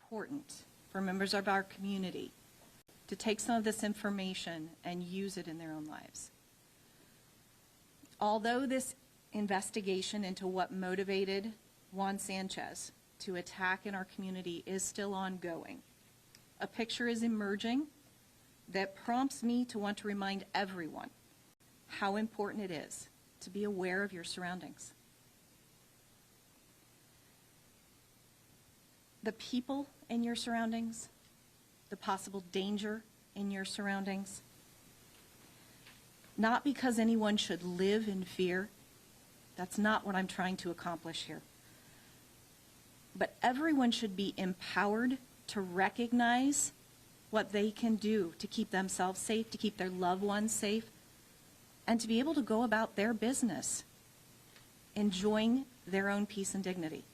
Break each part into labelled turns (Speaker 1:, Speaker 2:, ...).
Speaker 1: important for members of our community to take some of this information and use it in their own lives. Although this investigation into what motivated Juan Sanchez to attack in our community is still ongoing, a picture is emerging that prompts me to want to remind everyone how important it is to be aware of your surroundings. The people in your surroundings, the possible danger in your surroundings. Not because anyone should live in fear. That's not what I'm trying to accomplish here. But everyone should be empowered to recognize what they can do to keep themselves safe, to keep their loved ones safe, and to be able to go about their business, enjoying their own peace and dignity.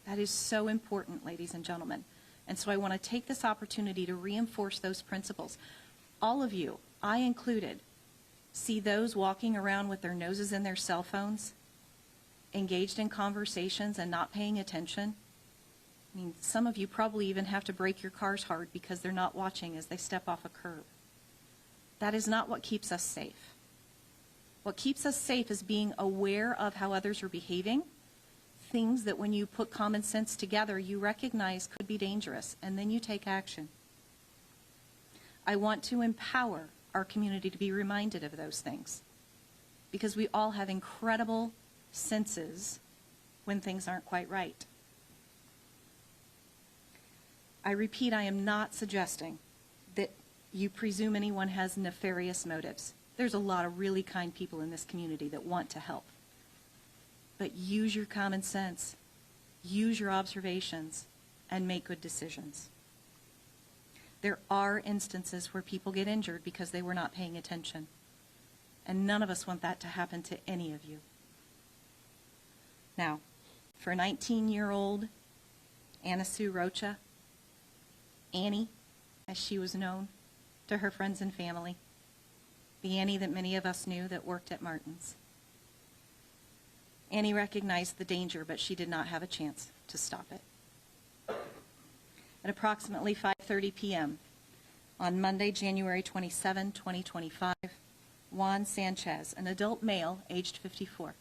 Speaker 1: That is so important, ladies and gentlemen. And so I want to take this opportunity to reinforce those principles. All of you, I included, see those walking around with their noses in their cell phones, engaged in conversations and not paying attention. I mean, some of you probably even have to brake your cars hard because they're not watching as they step off a curb. That is not what keeps us safe. What keeps us safe is being aware of how others are behaving, things that when you put common sense together, you recognize could be dangerous, and then you take action. I want to empower our community to be reminded of those things, because we all have incredible senses when things aren't quite right. I repeat, I am not suggesting that you presume anyone has nefarious motives. There's a lot of really kind people in this community that want to help. But use your common sense, use your observations, and make good decisions. There are instances where people get injured because they were not paying attention. And none of us want that to happen to any of you. Now, for 19-year-old Anna Sue Rocha, Annie, as she was known to her friends and family, the Annie that many of us knew that worked at Martin's. Annie recognized the danger, but she did not have a chance to stop it. At approximately 5:30 p.m. on Monday, January 27, 2025, Juan Sanchez, an adult male aged 54,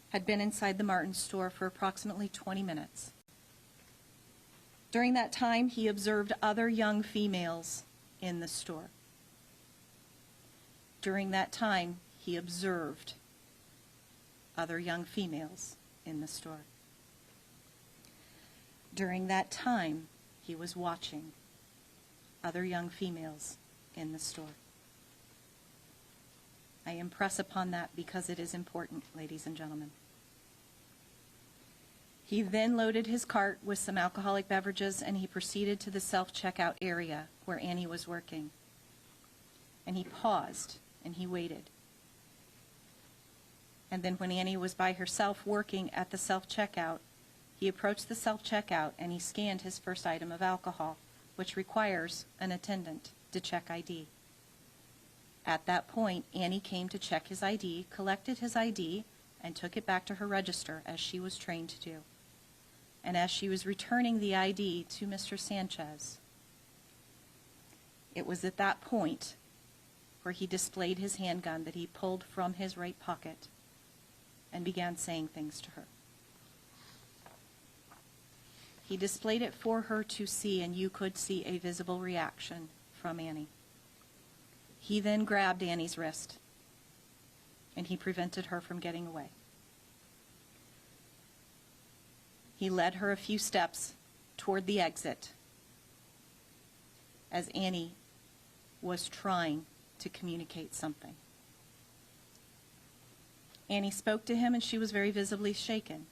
Speaker 1: had been inside the Martin's store for approximately 20 minutes. During that time, he observed other young females in the store. During that time, he observed other young females in the store. During that time, he was watching other young females in the store. I impress upon that because it is important, ladies and gentlemen. He then loaded his cart with some alcoholic beverages and he proceeded to the self-checkout area where Annie was working. And he paused and he waited. And then when Annie was by herself working at the self-checkout, he approached the self-checkout and he scanned his first item of alcohol, which requires an attendant to check ID. At that point, Annie came to check his ID, collected his ID, and took it back to her register as she was trained to do. And as she was returning the ID to Mr. Sanchez, it was at that point where he displayed his handgun that he pulled from his right pocket and began saying things to her. He displayed it for her to see, and you could see a visible reaction from Annie. He then grabbed Annie's wrist, and he prevented her from getting away. He led her a few steps toward the exit as Annie was trying to communicate something. Annie spoke to him, and she was very visibly shaken.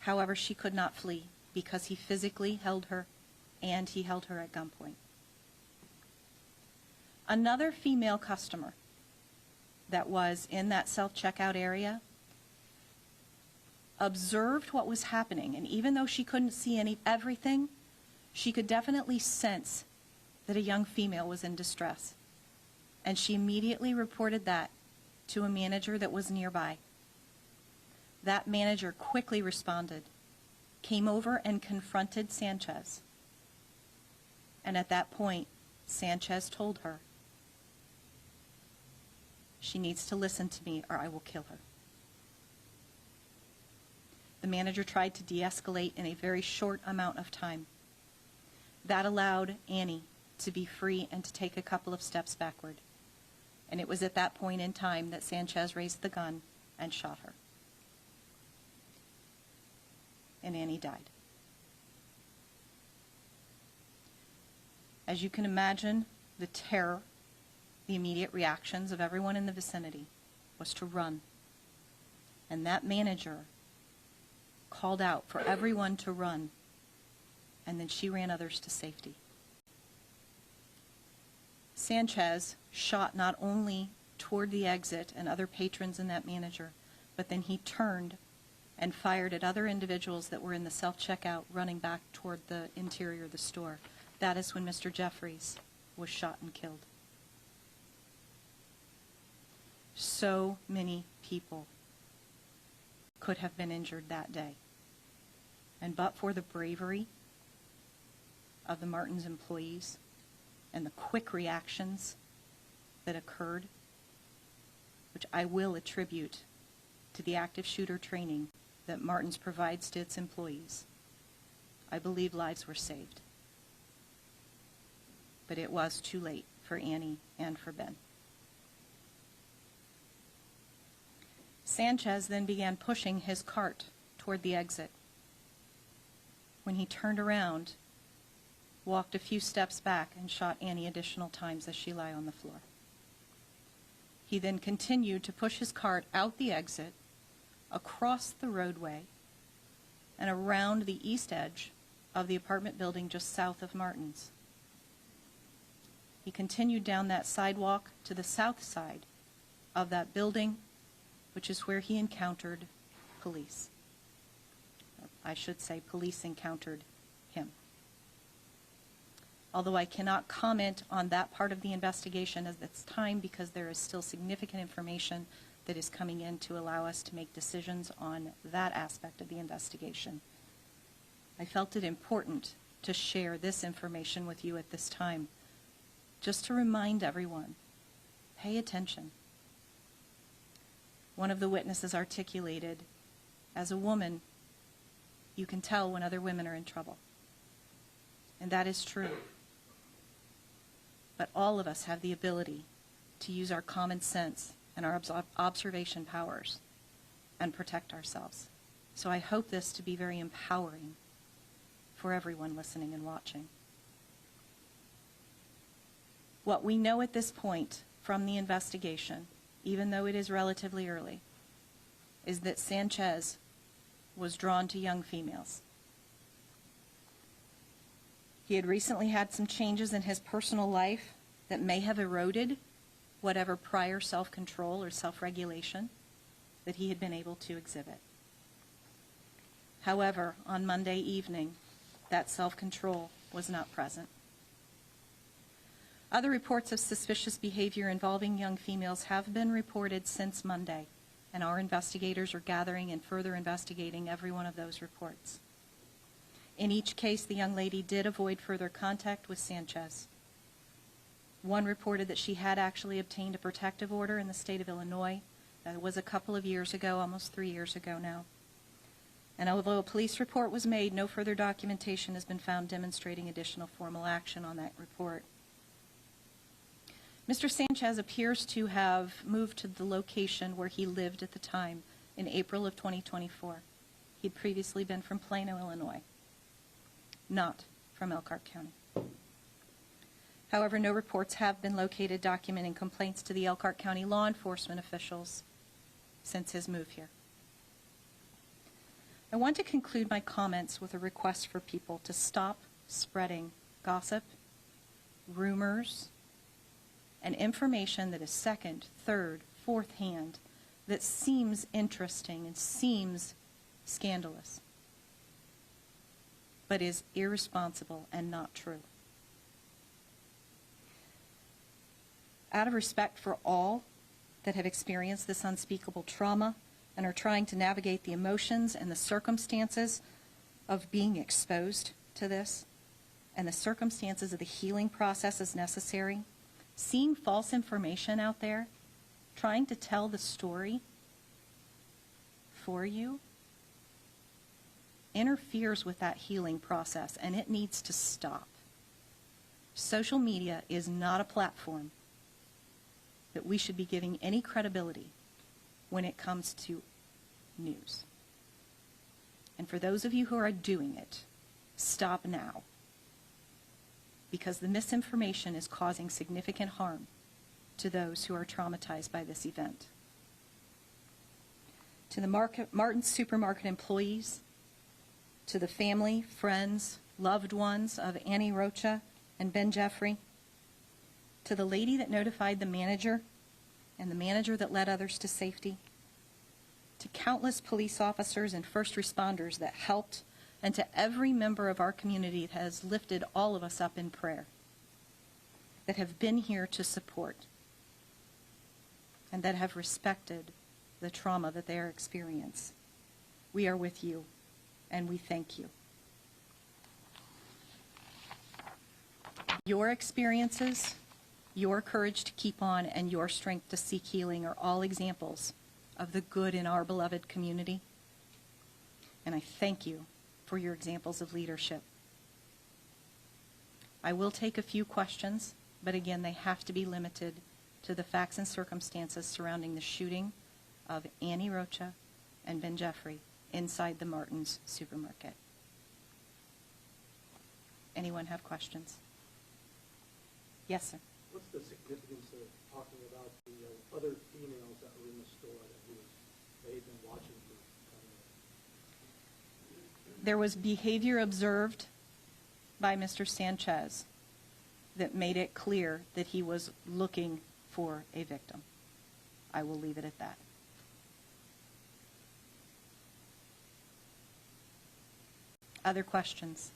Speaker 1: However, she could not flee because he physically held her, and he held her at gunpoint. Another female customer that was in that self-checkout area observed what was happening, and even though she couldn't see everything, she could definitely sense that a young female was in distress. And she immediately reported that to a manager that was nearby. That manager quickly responded came over and confronted Sanchez. And at that point, Sanchez told her, she needs to listen to me or I will kill her. The manager tried to de-escalate in a very short amount of time. That allowed Annie to be free and to take a couple of steps backward. And it was at that point in time that Sanchez raised the gun and shot her. And Annie died. As you can imagine, the terror, the immediate reactions of everyone in the vicinity was to run. And that manager called out for everyone to run, and then she ran others to safety. Sanchez shot not only toward the exit and other patrons and that manager, but then he turned and fired at other individuals that were in the self-checkout running back toward the interior of the store. That is when Mr. Jeffries was shot and killed. So many people could have been injured that day. And but for the bravery of the Martin's employees and the quick reactions that occurred, which I will attribute to the active shooter training that Martin's provides to its employees, I believe lives were saved. But it was too late for Annie and for Ben. Sanchez then began pushing his cart toward the exit. When he turned around, walked a few steps back and shot Annie additional times as she lay on the floor. He then continued to push his cart out the exit, across the roadway, and around the east edge of the apartment building just south of Martin's. He continued down that sidewalk to the south side of that building, which is where he encountered police. I should say police encountered him. Although I cannot comment on that part of the investigation at this time because there is still significant information that is coming in to allow us to make decisions on that aspect of the investigation, I felt it important to share this information with you at this time, just to remind everyone, pay attention. One of the witnesses articulated, as a woman, you can tell when other women are in trouble. And that is true. But all of us have the ability to use our common sense and our observation powers and protect ourselves. So I hope this to be very empowering for everyone listening and watching. What we know at this point from the investigation, even though it is relatively early, is that Sanchez was drawn to young females. He had recently had some changes in his personal life that may have eroded whatever prior self-control or self-regulation that he had been able to exhibit. However, on Monday evening, that self-control was not present. Other reports of suspicious behavior involving young females have been reported since Monday, and our investigators are gathering and further investigating every one of those reports. In each case, the young lady did avoid further contact with Sanchez. One reported that she had actually obtained a protective order in the state of Illinois. That was a couple of years ago, almost 3 years ago now. And although a police report was made, no further documentation has been found demonstrating additional formal action on that report. Mr. Sanchez appears to have moved to the location where he lived at the time in April of 2024. He'd previously been from Plano, Illinois, not from Elkhart County. However, no reports have been located documenting complaints to the Elkhart County law enforcement officials since his move here. I want to conclude my comments with a request for people to stop spreading gossip, rumors, and information that is second, third, fourth hand that seems interesting and seems scandalous, but is irresponsible and not true. Out of respect for all that have experienced this unspeakable trauma and are trying to navigate the emotions and the circumstances of being exposed to this and the circumstances of the healing process is necessary, seeing false information out there, trying to tell the story for you, interferes with that healing process, and it needs to stop. Social media is not a platform that we should be giving any credibility when it comes to news. And for those of you who are doing it, stop now, because the misinformation is causing significant harm to those who are traumatized by this event. To the Martin Supermarket employees, to the family, friends, loved ones of Annie Rocha and Ben Jeffrey, to the lady that notified the manager and the manager that led others to safety, to countless police officers and first responders that helped, and to every member of our community that has lifted all of us up in prayer, that have been here to support, and that have respected the trauma that they are experiencing. We are with you, and we thank you. Your experiences, your courage to keep on, and your strength to seek healing are all examples of the good in our beloved community. And I thank you for your examples of leadership. I will take a few questions, but again, they have to be limited to the facts and circumstances surrounding the shooting of Annie Rocha and Ben Jeffrey inside the Martin's Supermarket. Anyone have questions? Yes, sir.
Speaker 2: What's the significance of talking about the other females that were in the store that they had been watching for?
Speaker 1: There was behavior observed by Mr. Sanchez that made it clear that he was looking for a victim. I will leave it at that. Other questions?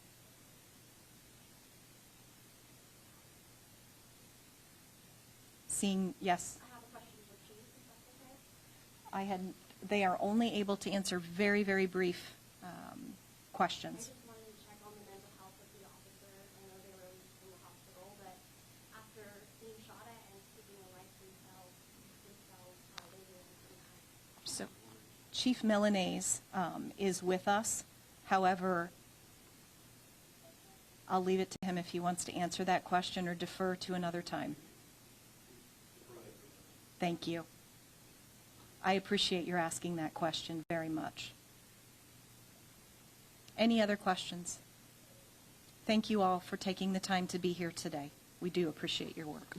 Speaker 1: Seeing, yes.
Speaker 3: I have a question for Chief, if that's okay.
Speaker 1: They are only able to answer very, very brief questions.
Speaker 3: I just wanted to check on the mental health of the officers. I know they were released from the hospital, but after being shot at and taking a life themselves, how are they doing from that?
Speaker 1: So, Chief Milanese is with us. However, I'll leave it to him if he wants to answer that question or defer to another time. Thank you. I appreciate your asking that question very much. Any other questions? Thank you all for taking the time to be here today. We do appreciate your work.